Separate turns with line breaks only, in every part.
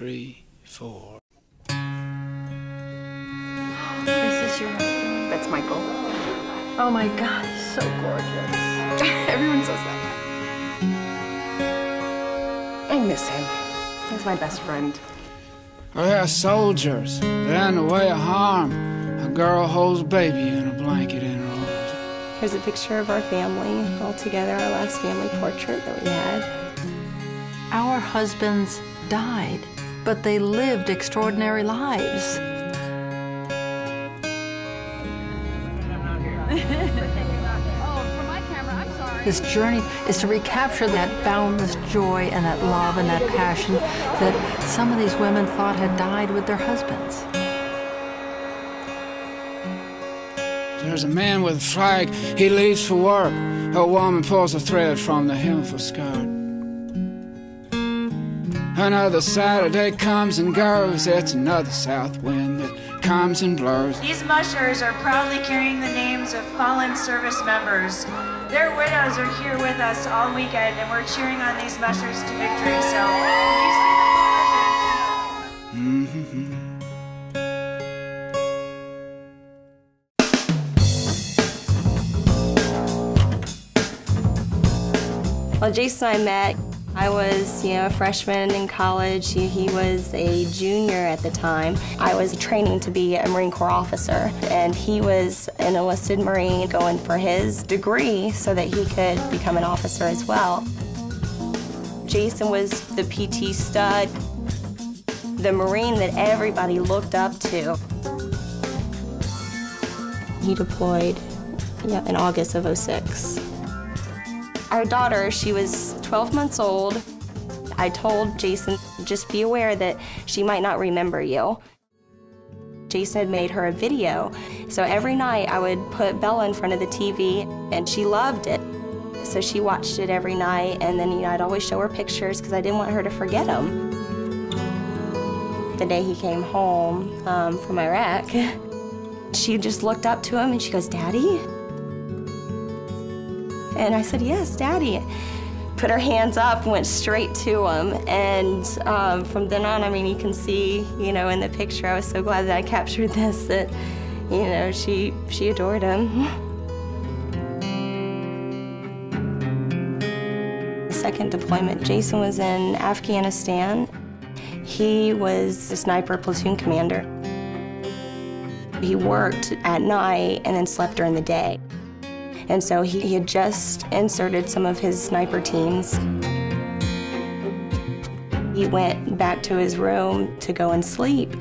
3, 4.
This is your husband?
That's Michael.
Oh my God, he's so gorgeous.
Everyone says that. I miss him. He's my best friend.
They're soldiers. They're in the way of harm. A girl holds a baby in a blanket in her arms.
Here's a picture of our family all together, our last family portrait that we had.
Our husbands died, but they lived extraordinary lives. This journey is to recapture that boundless joy and that love and that passion that some of these women thought had died with their husbands.
There's a man with a flag, he leaves for work. A woman pulls a thread from the hem of a skirt. Another Saturday comes and goes. It's another south wind that comes and blows.
These mushers are proudly carrying the names of fallen service members. Their widows are here with us all weekend, and we're cheering on these mushers to victory. So, you see the
Well, Jason and I met. I was, a freshman in college. He was a junior at the time. I was training to be a Marine Corps officer, and he was an enlisted Marine going for his degree so that he could become an officer as well. Jason was the PT stud, the Marine that everybody looked up to. He deployed in August of '06. Our daughter, she was 12 months old. I told Jason, just be aware that she might not remember you. Jason had made her a video, so every night I would put Bella in front of the TV, and she loved it. So she watched it every night, and then I'd always show her pictures because I didn't want her to forget them. The day he came home from Iraq, she just looked up to him and she goes, "Daddy?" And I said, "Yes, Daddy." Put her hands up, went straight to him, and from then on, you can see, in the picture, I was so glad that I captured this, that, she adored him. The second deployment, Jason was in Afghanistan. He was a sniper platoon commander. He worked at night and then slept during the day. And so he had just inserted some of his sniper teams. He went back to his room to go and sleep,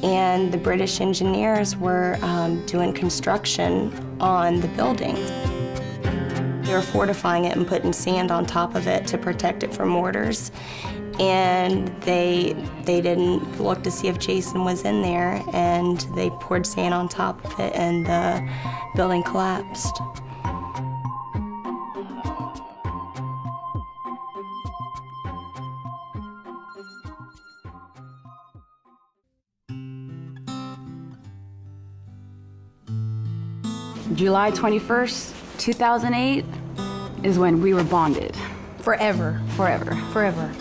and the British engineers were doing construction on the building. They were fortifying it and putting sand on top of it to protect it from mortars. And they didn't look to see if Jason was in there, and they poured sand on top of it, and the building collapsed.
July 21st, 2008 is when we were bonded.
Forever.
Forever.
Forever.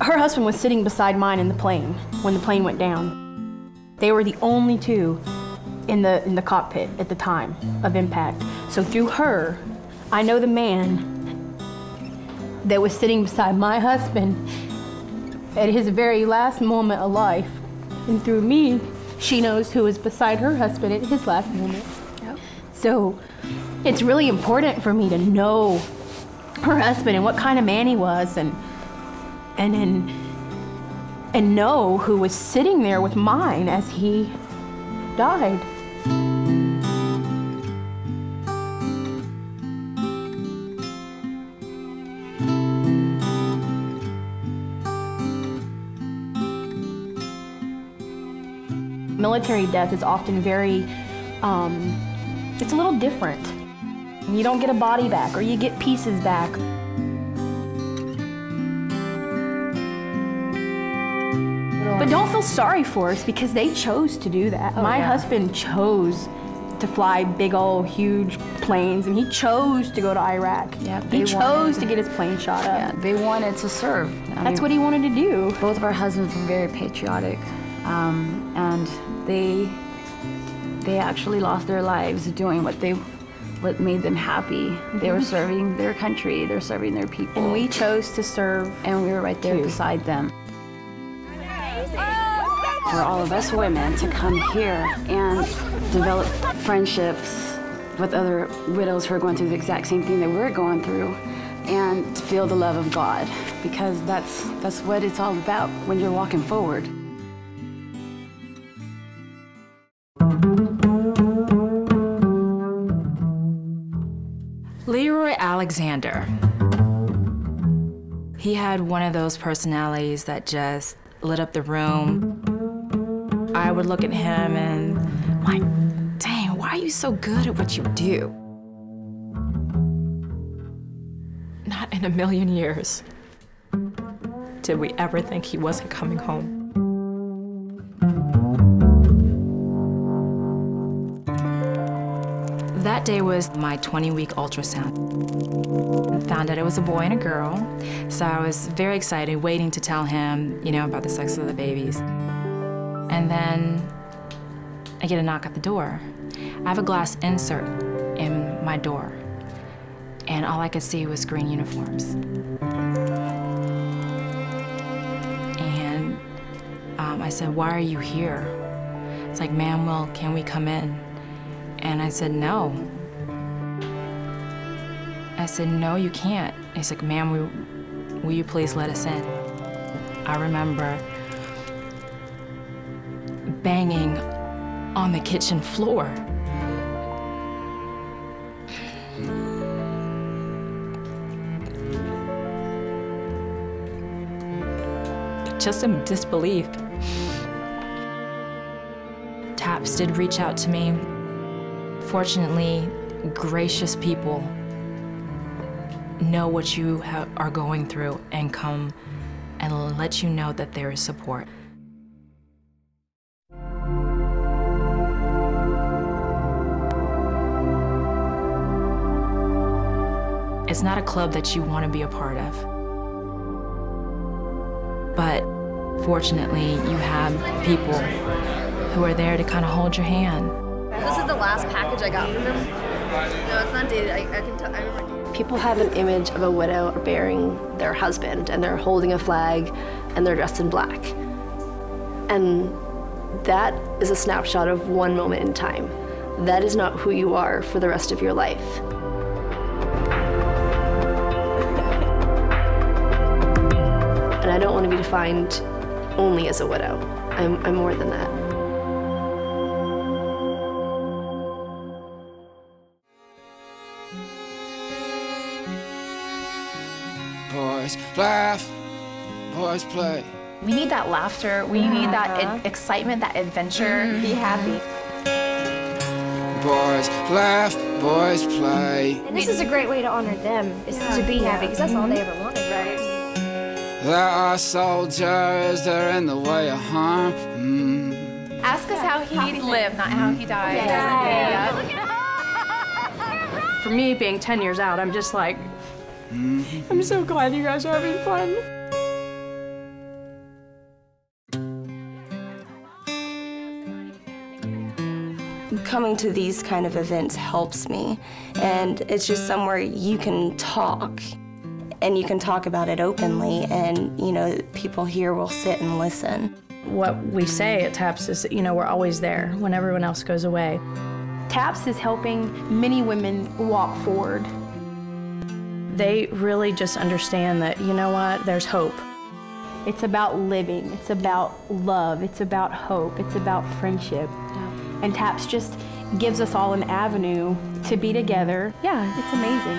Her husband was sitting beside mine in the plane when the plane went down. They were the only two in the cockpit at the time of impact. So through her, I know the man that was sitting beside my husband at his very last moment of life. And through me, she knows who was beside her husband at his last moment. Yep. So it's really important for me to know her husband and what kind of man he was, and know who was sitting there with mine as he died. Military death is often very, it's a little different. You don't get a body back, or you get pieces back. But don't feel sorry for us, because they chose to do that. My husband chose to fly big old huge planes, and he chose to go to Iraq.
Yeah,
he chose to get his plane shot up.
Yeah, they wanted to serve.
That's what he wanted to do.
Both of our husbands were very patriotic, and they actually lost their lives doing what made them happy. They were serving their country, they're serving their people.
And we chose to serve.
And we were right there beside them. For all of us women to come here and develop friendships with other widows who are going through the exact same thing that we're going through, and to feel the love of God, because that's what it's all about when you're walking forward.
Leroy Alexander. He had one of those personalities that just lit up the room. I would look at him and I'm like, dang, why are you so good at what you do? Not in a million years did we ever think he wasn't coming home. That day was my 20-week ultrasound. Found out it was a boy and a girl, so I was very excited, waiting to tell him, about the sex of the babies. And then I get a knock at the door. I have a glass insert in my door, and all I could see was green uniforms. And I said, "Why are you here?" It's like, "Ma'am, well, can we come in?" And I said, "No." I said, "No, you can't." He's like, "Ma'am, will you please let us in?" I remember banging on the kitchen floor. Just in disbelief. TAPS did reach out to me. Fortunately, gracious people know what you are going through and come and let you know that there is support. It's not a club that you want to be a part of. But fortunately, you have people who are there to kind of hold your hand.
This is the last package I got from him. No, it's not dated. I can tell. I remember.
People have an image of a widow bearing their husband, and they're holding a flag, and they're dressed in black. And that is a snapshot of one moment in time. That is not who you are for the rest of your life. And I don't want to be defined only as a widow. I'm more than that.
Boys laugh, boys play.
We need that laughter. We need that excitement, that adventure. Be happy.
Boys laugh, boys play.
And this is a great way to honor them, is to be happy, because that's all they ever wanted, right?
There are soldiers, they're in the way of harm.
Ask us how he lived, not how he died.
For me, being 10 years out, I'm just like, I'm so glad you guys are having fun.
Coming to these kind of events helps me, and it's just somewhere you can talk, and you can talk about it openly, and people here will sit and listen.
What we say at TAPS is, we're always there when everyone else goes away. TAPS is helping many women walk forward. They really just understand that, there's hope. It's about living, it's about love, it's about hope, it's about friendship. And TAPS just gives us all an avenue to be together. Yeah, it's amazing.